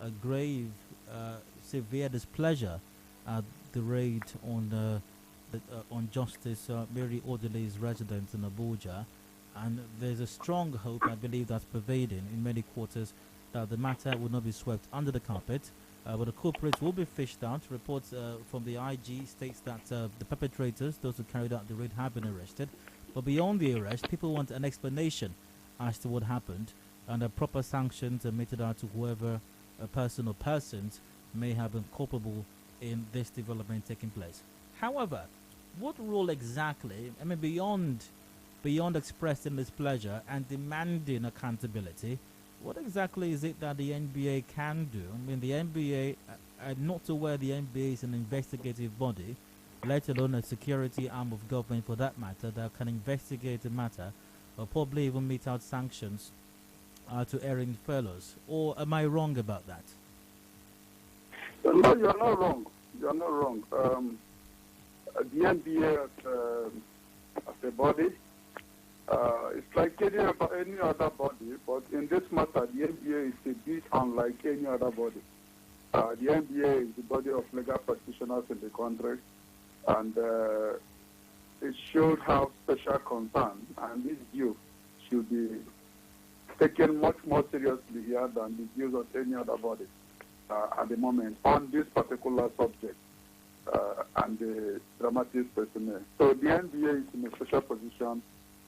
a grave, severe displeasure at the raid on Justice Mary ODILI'S residence in Abuja, and there's a strong hope, I believe, that's pervading in many quarters that the matter will not be swept under the carpet, but the culprits will be fished out. Reports from the IG states that the perpetrators, those who carried out the raid, have been arrested. But beyond the arrest, people want an explanation as to what happened, and proper sanctions are meted out to whoever a person or persons may have been culpable in this development taking place. However, what role exactly, I mean, beyond expressing displeasure and demanding accountability, what exactly is it that the NBA can do? I mean, the NBA, I'm not aware the NBA is an investigative body, let alone a security arm of government for that matter, that can investigate the matter or probably even mete out sanctions to erring fellows. Or am I wrong about that? No, you're not wrong. You're not wrong. The NBA as a body, it's like any other body, but in this matter, the NBA is a bit unlike any other body. The NBA is the body of legal practitioners in the country, and it should have special concern, and this view should be taken much more seriously here than the views of any other body at the moment on this particular subject and the dramatic personnel. So the NBA is in a special position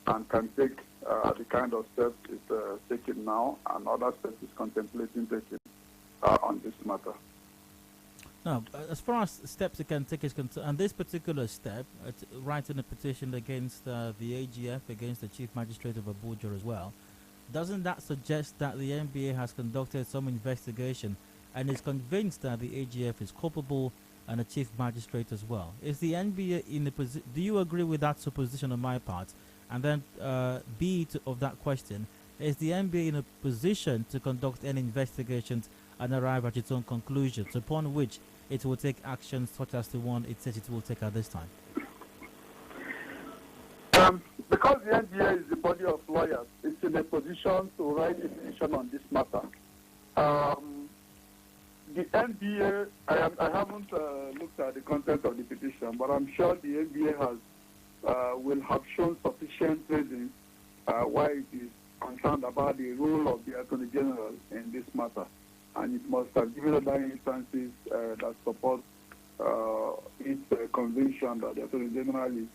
and can take the kind of steps it's taking now, and other steps it's contemplating taking on this matter. Now, as far as steps it can take is concerned, and this particular step, writing a petition against the AGF, against the Chief Magistrate of Abuja as well, doesn't that suggest that the NBA has conducted some investigation and is convinced that the AGF is culpable and a Chief Magistrate as well? Is the NBA in a position, do you agree with that supposition on my part? And then of that question, is the NBA in a position to conduct any investigations and arrive at its own conclusions, upon which it will take actions such as the one it says it will take at this time? Because the NBA is the body of lawyers, it's in a position to write a petition on this matter. The NBA, I haven't looked at the content of the petition, but I'm sure the NBA will have shown sufficient reasons why it is concerned about the role of the Attorney General in this matter. And it must have given other instances that support its conviction that the Attorney General is,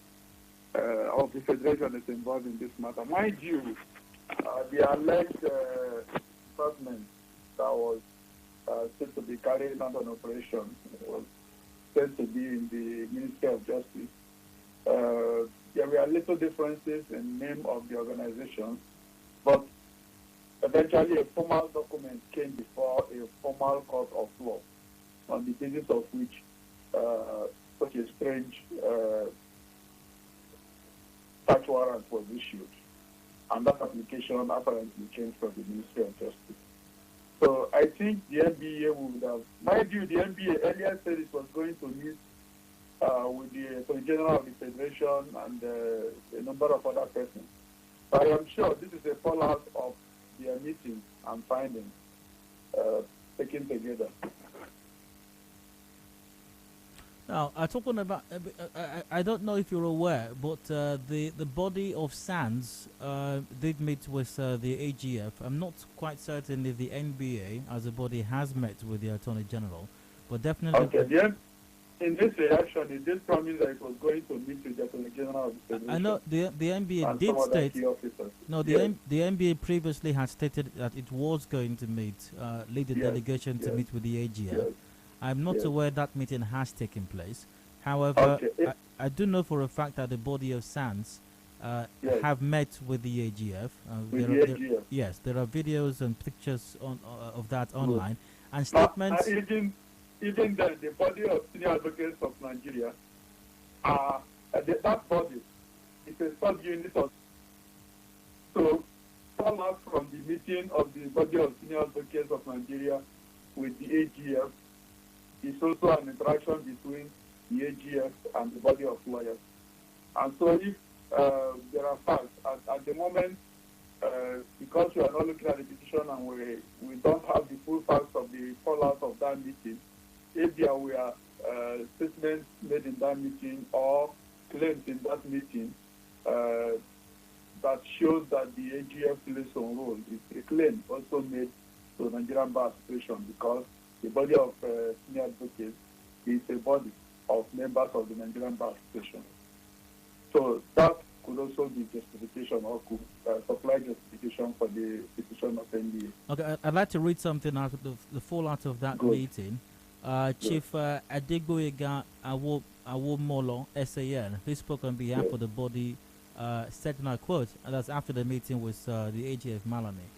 of the Federation is involved in this matter. Mind you, the alleged department that was said to be carrying out an operation was said to be in the Ministry of Justice. There were little differences in the name of the organization, but eventually a formal document came before a formal court of law, on the basis of which such a strange search warrant was issued, and that application apparently came from the Ministry of Justice. So I think the NBA would have, mind you, the NBA earlier said it was going to meet with the Attorney General of the Federation and a number of other persons. But I am sure this is a fallout of their meetings and findings taken together. Now, talking about, I don't know if you're aware, but the body of SANS did meet with the AGF. I'm not quite certain if the NBA as a body has met with the Attorney General, but definitely... Okay, in this reaction, it did promise that it was going to meet with the Attorney General of the Federation. I know the NBA did state... No, the NBA previously had stated that it was going to meet, lead the delegation to meet with the AGF. Yes. I'm not aware that meeting has taken place. However, I do know for a fact that the body of SANS have met with the AGF. Yes, there are videos and pictures of that online. And statements... Even the body of senior advocates of Nigeria, that body is a sub-unit of... So, come out from the meeting of the body of senior advocates of Nigeria with the AGF is also an interaction between the AGF and the body of lawyers. And so if there are facts, at the moment, because we are not looking at the petition and we don't have the full facts of the fallout if there were statements made in that meeting or claims in that meeting that shows that the AGF plays some role, it's a claim also made to the Nigerian Bar Association, because the body of senior advocates is a body of members of the Nigerian Bar Association. So that could also be justification, or could supply justification for the petition of NBA. Okay, I'd like to read something out of the fallout of that meeting. Chief Adedayo Elusakin, SAN, who spoke on behalf of the body, said, and I quote, and that's after the meeting with the AGF Malami.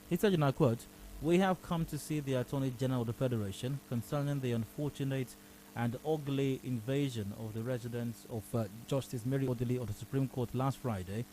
He said, and I quote, "We have come to see the Attorney General of the Federation concerning the unfortunate and ugly invasion of the residence of Justice Mary Odili of the Supreme Court last Friday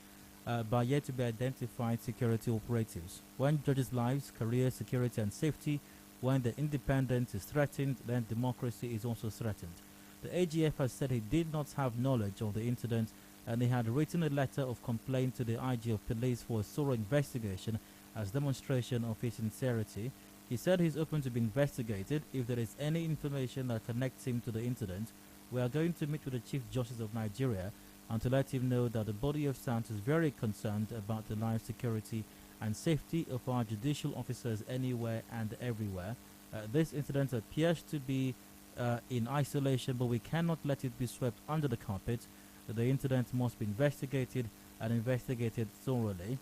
by yet to be identified security operatives. When judges' lives, career, security and safety, when the independence is threatened, then democracy is also threatened. The AGF has said he did not have knowledge of the incident, and he had written a letter of complaint to the IG of Police for a thorough investigation as demonstration of his sincerity. He said he's open to be investigated if there is any information that connects him to the incident. We are going to meet with the Chief Justice of Nigeria and to let him know that the body of Stance is very concerned about the life, security and safety of our judicial officers anywhere and everywhere. This incident appears to be in isolation, but we cannot let it be swept under the carpet. The incident must be investigated and investigated thoroughly.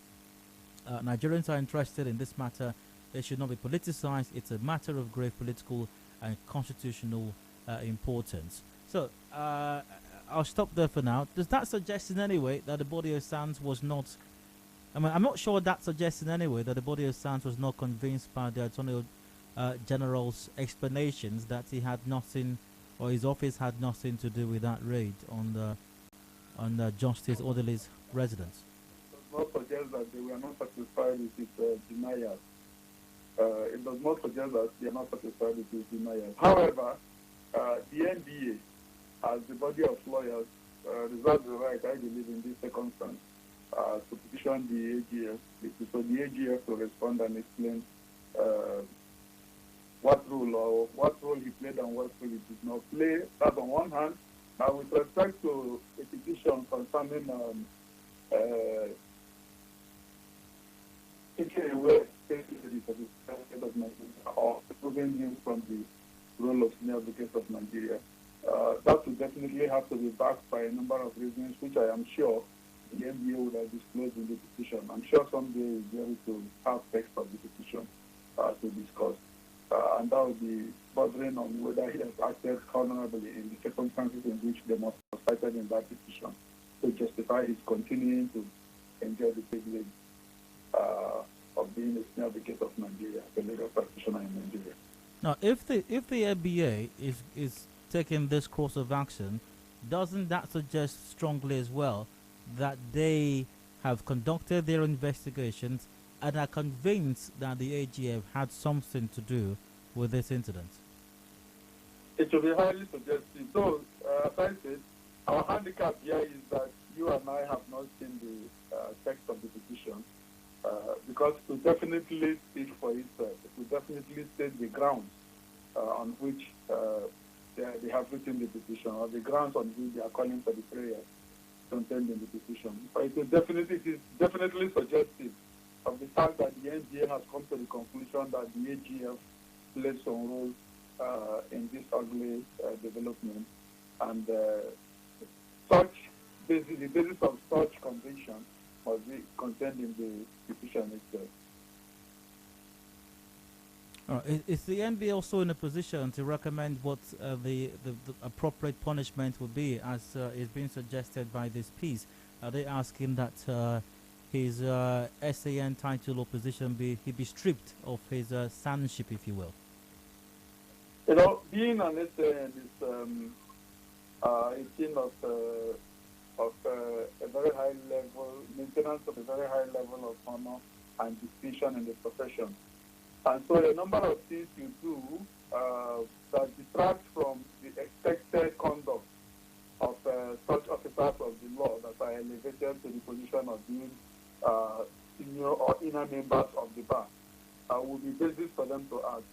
Nigerians are interested in this matter. It should not be politicized. It's a matter of grave political and constitutional importance." So I'll stop there for now. Does that suggest in any way that the body of Stance was not, I'm not sure that suggests in any way that the body of Stance was not convinced by the Attorney General's explanations that he had nothing, or his office had nothing to do with that raid on Justice Odili's residence. It does not suggest that they were not satisfied with his denial. It does not suggest that they are not satisfied with his denial. However, the NBA, as the body of lawyers, reserves the right, I believe, in this circumstance, to petition the AGF. It is for the AGF to respond and explain what role he played and what role he did not play. That's on one hand. Now, with respect to a petition concerning taking away or removing him from the role of senior advocate of Nigeria, that would definitely have to be backed by a number of reasons, which I am sure the NBA would have disclosed in the petition. I'm sure someday we'll be able to have text of the petition to discuss. And that would be bordering on whether he has acted honorably in the circumstances in which they must have cited in that petition to justify his continuing to enjoy the privilege of being a senior advocate of Nigeria, the legal practitioner in Nigeria. Now, if the NBA is taking this course of action, doesn't that suggest strongly as well that they have conducted their investigations and are convinced that the AGF had something to do with this incident? It should be highly suggestive. So, as I said, our handicap here is that you and I have not seen the text of the petition, because to definitely speak for itself, to definitely state the grounds on which they have written the petition, or the grounds on which they are calling for the prayers contained in the petition. But it is definitely suggestive of the fact that the NGA has come to the conclusion that the AGF played some role in this ugly development, and the basis of such conviction must be contained in the petition itself. Is the NBA also in a position to recommend what the appropriate punishment would be, as is being suggested by this piece? Are they asking that his SAN title or position he be stripped of his sanship, if you will? You know, being an SAN is a thing of a very high level, maintenance of a very high level of honor and distinction in the profession. And so a number of things you do that detract from the expected conduct of such officers of the law that are elevated to the position of being senior or inner members of the bar will be basis for them to act.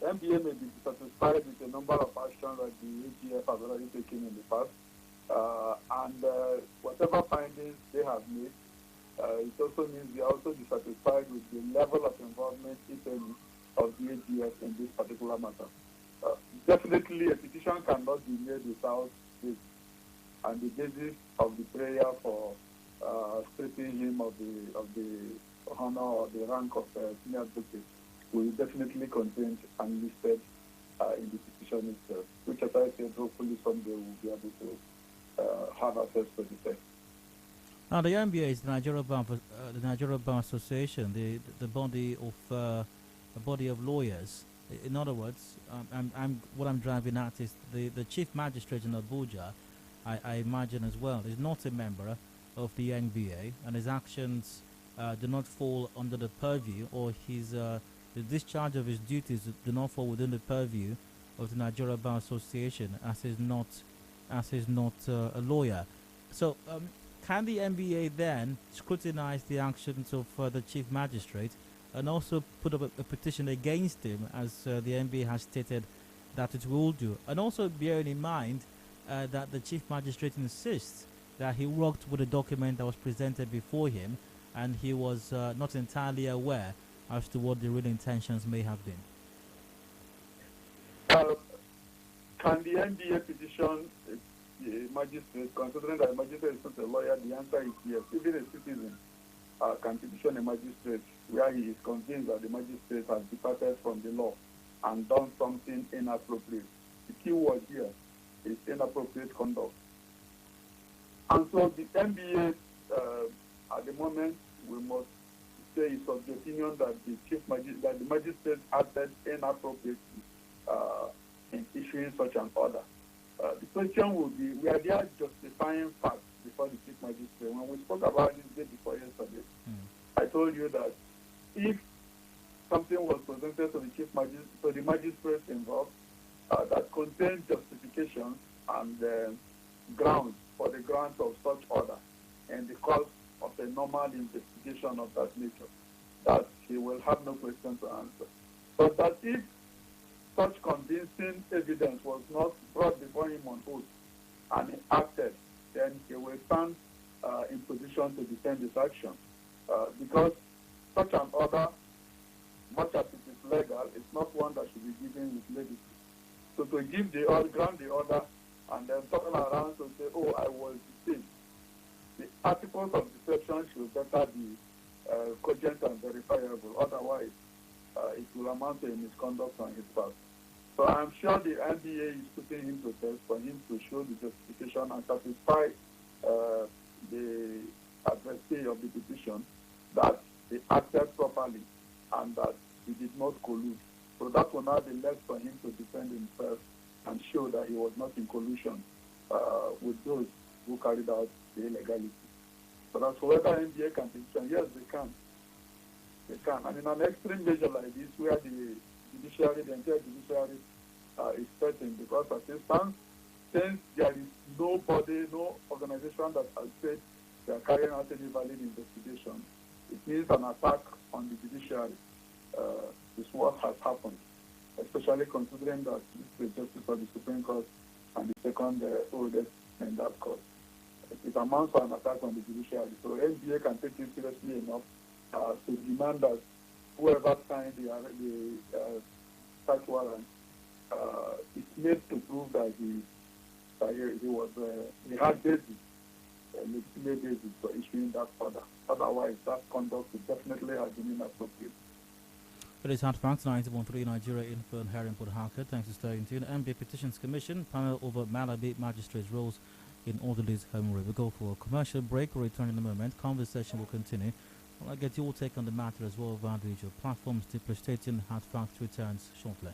NBA NBA may be dissatisfied with a number of actions that the AGF has already taken in the past, and whatever findings they have made, it also means they are also dissatisfied with the level of involvement, if any, of the AGF in this particular matter. Definitely, a petition cannot be made without this, and the basis of the prayer for stripping him of the honor or the rank of senior advocate will definitely contained and listed in the petition itself, which, as I said, hopefully someday we'll be able to have access to the text. Now, the NBA is the Nigeria Bar Association, the body of lawyers. In other words, what I'm driving at is the chief magistrate in Abuja, I imagine as well, is not a member of the NBA, and his actions do not fall under the purview, or the discharge of his duties do not fall within the purview of the Nigeria Bar Association, as he's not a lawyer. So, can the NBA then scrutinize the actions of the chief magistrate and also put up a petition against him, as the NBA has stated that it will do? And also bearing in mind that the chief magistrate insists that he worked with a document that was presented before him, and he was not entirely aware as to what the real intentions may have been. Can the NBA petition the magistrate, considering that a magistrate is not a lawyer? The answer is yes. Even a citizen can petition a magistrate where he is convinced that the magistrate has departed from the law and done something inappropriate. The key word here is inappropriate conduct. And so the NBA, at the moment, we must say it's of the opinion that the magistrate acted inappropriately in issuing such an order. The question will be, we are there justifying facts before the chief magistrate. When we spoke about this day before yesterday, I told you that if something was presented to the chief magistrate, to the magistrate involved, that contained justification and grounds for the grant of such order and the course of a normal investigation of that nature, that he will have no question to answer. But that if such convincing evidence was not brought before him on oath and he acted, then he will stand in position to defend his action. Because such an order, much as it is legal, is not one that should be given with legacy. So to give the order, grant the order, and then turn around to say, oh, I was deceived, the articles of deception should better be cogent and verifiable. Otherwise, it will amount to a misconduct on his part. So I'm sure the NBA is putting him to test for him to show the justification and satisfy the adversary of the petition that he acted properly and that he did not collude. So that will now be left for him to defend himself and show that he was not in collusion with those who carried out the illegality. But as for whether NBA can petition, yes, they can. They can. And in an extreme measure like this, where the judiciary, the entire judiciary is threatened, because as it stands, since there is nobody, no organization that has said they are carrying out any valid investigation, it means an attack on the judiciary is what has happened, especially considering that this is justice of the Supreme Court and the second oldest in that court. It amounts to an attack on the judiciary. So NBA can take it seriously enough to demand that whoever signed the search warrant is made to prove that he had basis, legitimate basis for issuing that order. Otherwise, that conduct would definitely have been inappropriate. It is Hard Facts 90.3 Nigeria Info and Harry Port Harcourt. Thanks for staying tuned. NBA Petitions Commission panel over Malami magistrate's roles in ODILI'S home rule. We'll go for a commercial break. We'll return in a moment. Conversation will continue. I'll get your take on the matter as well via the usual platforms. Deeply stating Hard Facts returns shortly.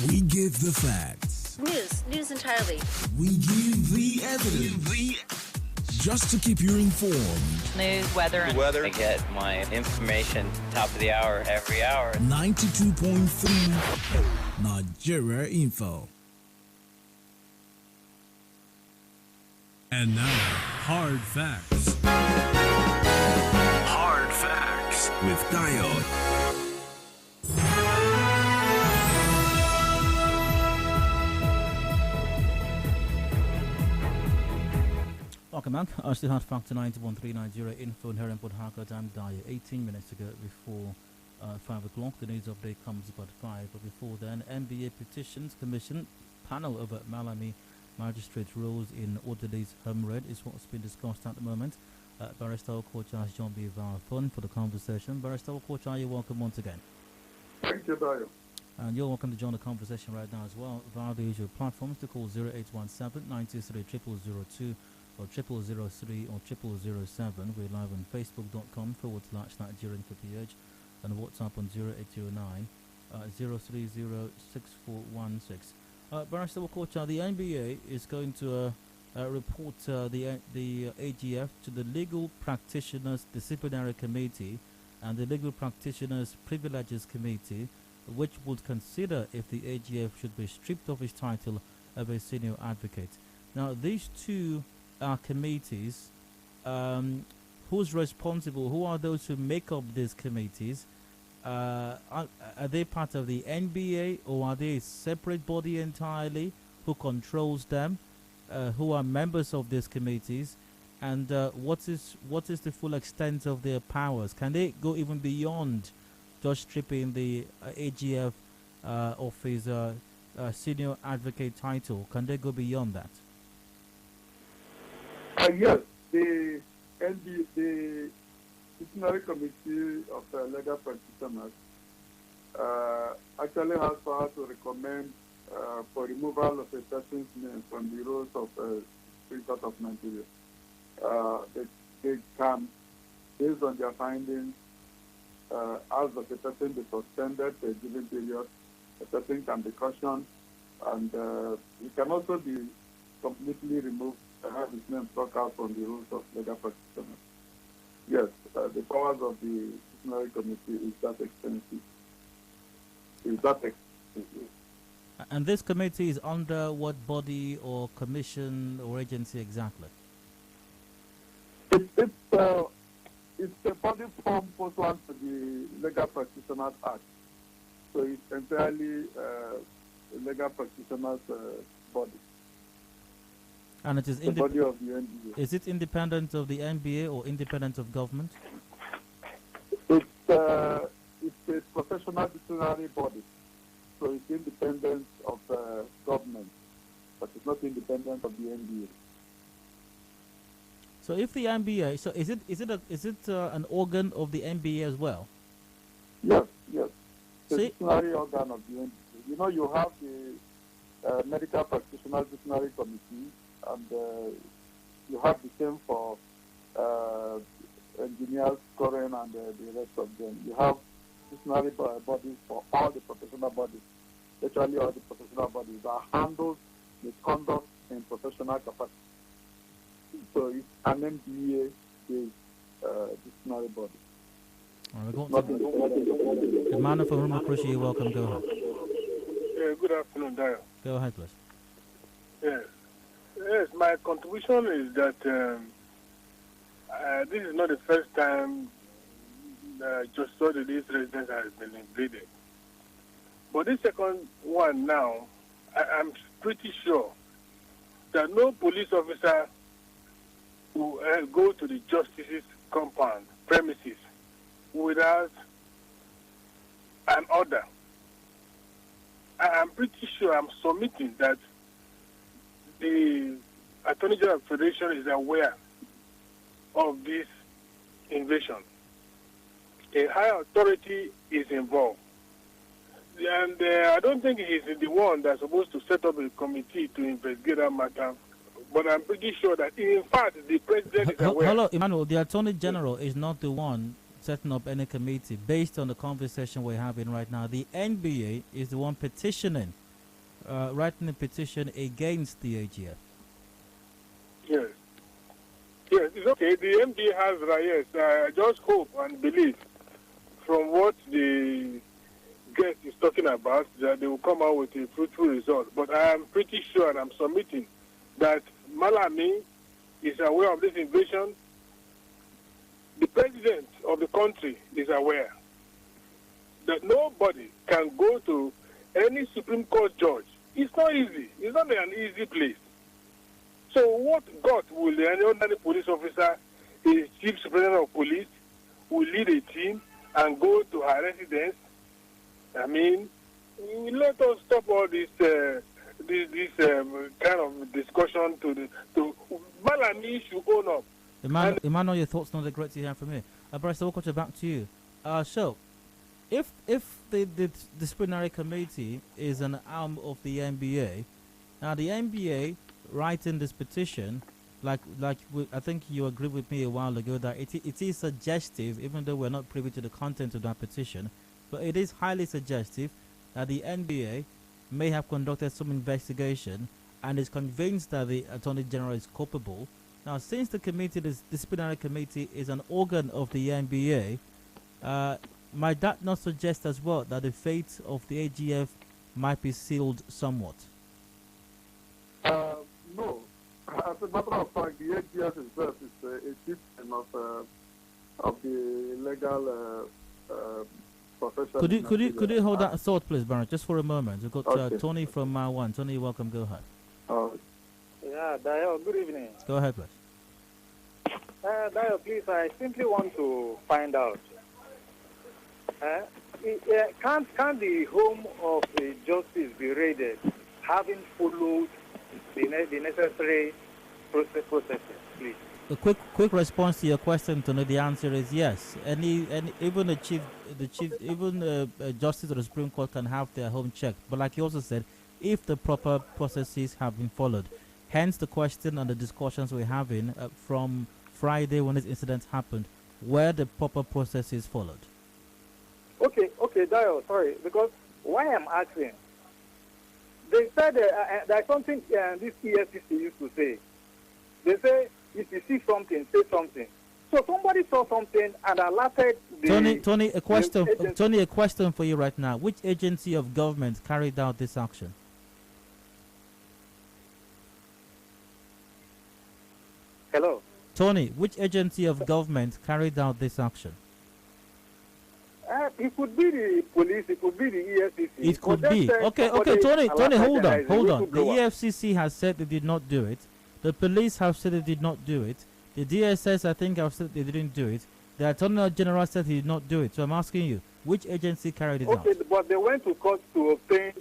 We give the facts. News entirely. We give the evidence. Just to keep you informed. News, weather. I get my information top of the hour every hour. 92.3 Nigeria Info. And now, hard facts. Hard facts with Dio. Welcome back. I still had Factor 91.3 Nigeria Info and Herrenport Harcourt and Dyer. 18 minutes ago before 5 o'clock. The news update comes about 5. But before then, NBA Petitions Commission panel over Malami Magistrate rules in ODILI'S home red is what's been discussed at the moment. Barrister Wokocha has joined me via phone for the conversation. Barrister Wokocha, you're welcome once again. Thank you, Dayo. And you're welcome to join the conversation right now as well via the usual platforms to call 0817-923-0002 or 0003 or 0007. We're live on facebook.com/Nigerian PH and WhatsApp on 0809 0306416. Barrister Wokocha, the NBA is going to report the AGF to the Legal Practitioners Disciplinary Committee and the Legal Practitioners Privileges Committee, which would consider if the AGF should be stripped of his title of a senior advocate. Now, these two committees, who's responsible? Who are those who make up these committees? Are they part of the NBA or are they a separate body entirely who controls them? Who are members of these committees? And what is the full extent of their powers? Can they go even beyond just stripping the AGF of his senior advocate title? Can they go beyond that? Yes, the Disciplinary Committee of Legal Practitioners actually has power to recommend for removal of a person's name from the rules of the Supreme Court of Nigeria. They can, based on their findings, ask that the person be suspended for a given period. The person can be cautioned, and he can also be completely removed and have his name struck out from the rules of legal practitioners. Yes, the powers of the disciplinary committee is that extensive. And this committee is under what body or commission or agency exactly? It's a body formed pursuant to the Legal Practitioners Act. So it's entirely a legal practitioners body. And it is the body of the NBA. Is it independent of the NBA or independent of government? It's a professional disciplinary body. So it's independent of government, but it's not independent of the NBA. So if the NBA, so is it an organ of the NBA as well? Yes. The disciplinary organ of the NBA. You know, you have the Medical Practitioners Disciplinary Committee, and you have the same for engineers, current, and the rest of them. You have disciplinary bodies for all the professional bodies. Literally all the professional bodies that handle the conduct in professional capacity. So it's an NBA-based disciplinary body. The man from Wokocha, you're welcome. Go ahead. Good afternoon, Dayo. Go ahead, please. Yes, my contribution is that this is not the first time just so that this residence has been invaded. But this second one now, I'm pretty sure that no police officer will go to the justice's compound, premises, without an order. I'm pretty sure, I'm submitting that the Attorney General of the Federation is aware of this invasion. A higher authority is involved. And I don't think he's the one that's supposed to set up a committee to investigate that matter. But I'm pretty sure that, in fact, the president is aware. Hello, Emmanuel. The Attorney General is not the one setting up any committee. Based on the conversation we're having right now, the NBA is the one petitioning writing a petition against the AGF. Yes. Yes, it's okay. The MD has right, yes. I just hope and believe from what the guest is talking about that they will come out with a fruitful result. But I am pretty sure, and I'm submitting, that Malami is aware of this invasion. The president of the country is aware that nobody can go to any Supreme Court judge. It's not easy. It's not an easy place. So what God will any ordinary police officer, a chief superintendent of police, will lead a team and go to her residence? I mean, let us stop all this kind of discussion to Malami should own up. Emmanuel, your thoughts not great to hear from you. Barrister Wokocha, back to you. So, if the disciplinary committee is an arm of the NBA, now the NBA writing this petition, I think you agreed with me a while ago that it is suggestive, even though we're not privy to the content of that petition, but it is highly suggestive that the NBA may have conducted some investigation and is convinced that the Attorney General is culpable. Now, since the disciplinary committee is an organ of the NBA, might that not suggest as well that the fate of the AGF might be sealed somewhat? No. As a matter of fact, the AGF itself is a system of the legal profession. Could you hold that thought, please, Barrett, just for a moment? We've got okay. Tony from One. Tony, welcome. Go ahead. Yeah, Dayo, good evening. Go ahead, please. Dayo, please, I simply want to find out. Can the home of the justice be raided, having followed the necessary processes, please? A quick response to your question, Tony. The answer is yes. Even justice of the Supreme Court can have their home checked. But like you also said, if the proper processes have been followed, hence the question and the discussions we're having from Friday when this incident happened, where the proper processes followed. Okay, Dayo, sorry, because why I'm asking, they said there's something this EFCC used to say. They say, if you see something, say something. So somebody saw something and alerted the... Tony, a question for you right now. Which agency of government carried out this action? Hello? Tony, which agency of government carried out this action? It could be the police, it could be the EFCC. It could be. Okay, Tony, hold on. The EFCC has said they did not do it. The police have said they did not do it. The DSS, I think, have said they didn't do it. The Attorney General said he did not do it. So I'm asking you, which agency carried it out? Okay, but they went to court to obtain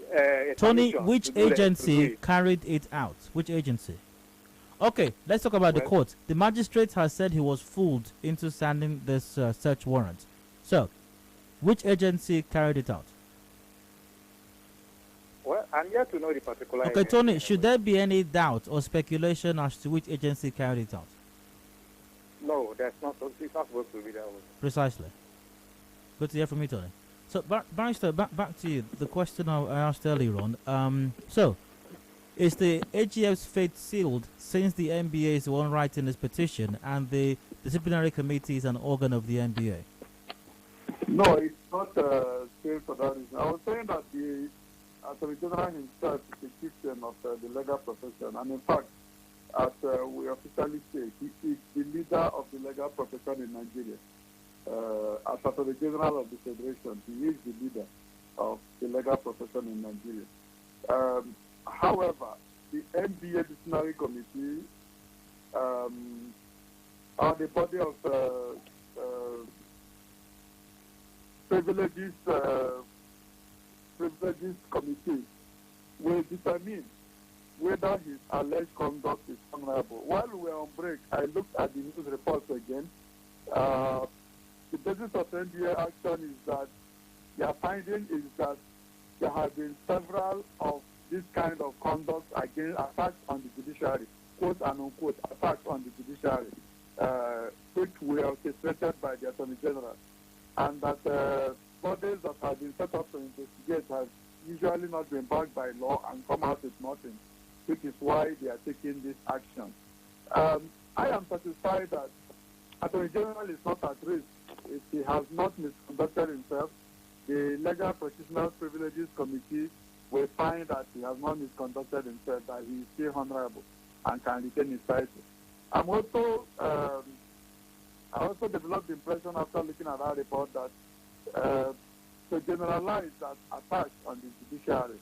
Tony, which agency carried it out? Which agency? Okay, let's talk about the court. The magistrate has said he was fooled into signing this search warrant. So, which agency carried it out? Well, I'm yet to know the particular Okay, agency. Tony, should there be any doubt or speculation as to which agency carried it out? No, that's not. It's not supposed to be that way. Precisely. Good to hear from you, Tony. So, Barrister, back to you. The question I asked earlier on. So, is the AGF's fate sealed since the NBA is the one writing this petition and the disciplinary committee is an organ of the NBA? No, it's not sealed for that reason. I was saying that the Attorney General himself is a chieftain of the legal profession, and in fact, as we officially say, he is the leader of the legal profession in Nigeria. As Attorney General of the Federation, he is the leader of the legal profession in Nigeria. However, the NBA Disciplinary Committee are the body of privileges committee will determine whether his alleged conduct is honorable. While we were on break, I looked at the news reports again. The basis of NBA action is that their finding is that there have been several of this kind of conduct against attacks on the judiciary, quote and unquote attacks on the judiciary, which were orchestrated by the Attorney General, and that bodies that have been set up to investigate have usually not been backed by law and come out with nothing, which is why they are taking this action. I am satisfied that Attorney General is not at risk if he has not misconducted himself. The Legal Practitioners Privileges Committee will find that he has not misconducted himself, that he is still honorable and can retain his title. I also developed the impression after looking at our report that to generalize that attack on the judiciary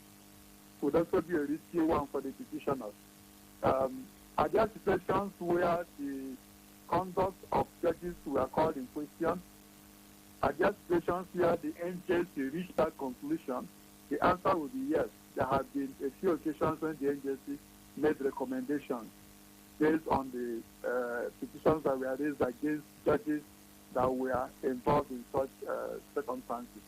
could also be a risky one for the petitioners. Are there situations where the conduct of judges were called in question? Are there situations where the NJC reached that conclusion? The answer would be yes. There have been a few occasions when the NJC made recommendations based on the petitions that were raised against judges that were involved in such circumstances.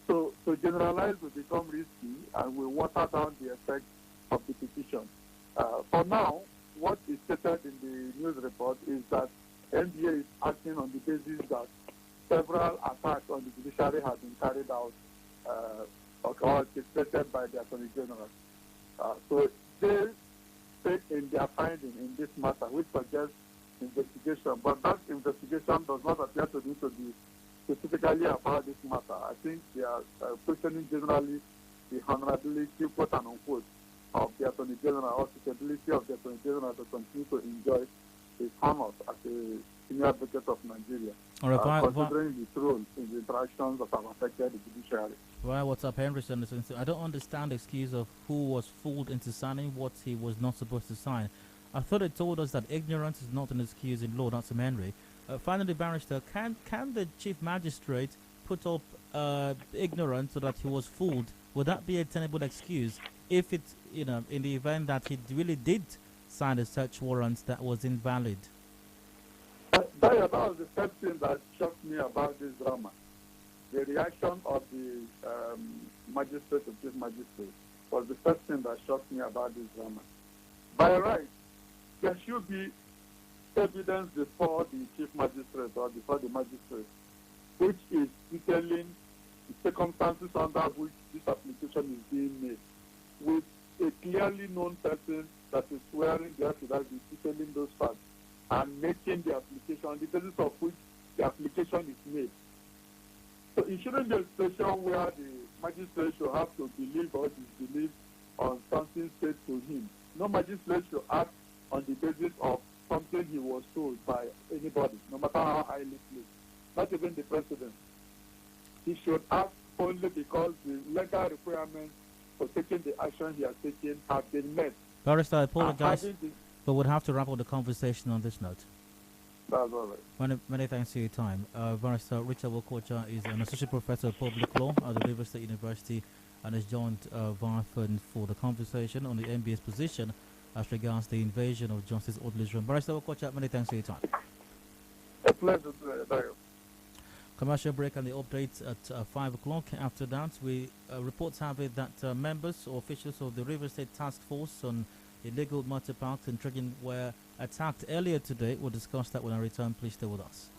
So generalize will become risky and will water down the effect of the petition. For now, what is stated in the news report is that NBA is acting on the basis that several attacks on the judiciary have been carried out or orchestrated by the Attorney General. So they say in their finding in this matter, which suggests investigation, but that investigation does not appear to me to be specifically about this matter. I think they are questioning generally the honorability, quote and unquote, of the Attorney General or suitability of the Attorney General to continue to enjoy his honors as a senior advocate of Nigeria, considering his role in the interactions that have affected the judiciary. Well, what's up, Henderson? I don't understand the excuse of who was fooled into signing what he was not supposed to sign. I thought it told us that ignorance is not an excuse in law, not some Henry. Finally, Barrister, can the Chief Magistrate put up ignorance so that he was fooled? Would that be a tenable excuse if it's, in the event that he really did sign a search warrant that was invalid? That was the first thing that shocked me about this drama. The reaction of the magistrate, the Chief Magistrate, was the first thing that shocked me about this drama. By right, there should be evidence before the Chief Magistrate or before the magistrate, which is detailing the circumstances under which this application is being made, with a clearly known person that is swearing the affidavit detailing those facts and making the application on the basis of which the application is made. So it shouldn't be a situation where the magistrate should have to believe or disbelieve on something said to him. No magistrate should act on the basis of something he was told by anybody, no matter how highly placed, not even the president. He should act only because the legal requirements for taking the action he has taken have been met. Barrister, I apologize, but we'll have to wrap up the conversation on this note. That's all right. Many thanks for your time. Barrister Ritchard Wokocha is an associate professor of public law at the River State University and has joined Varford for the conversation on the NBA's position as regards the invasion of Justice ODILI'S room. Barrister Wokocha, many thanks for your time. A pleasure, Dayo. Commercial break and the updates at 5 o'clock. After that, we reports have it that members or officials of the River State Task Force on illegal motor parks and triggering were attacked earlier today. We'll discuss that when I return. Please stay with us.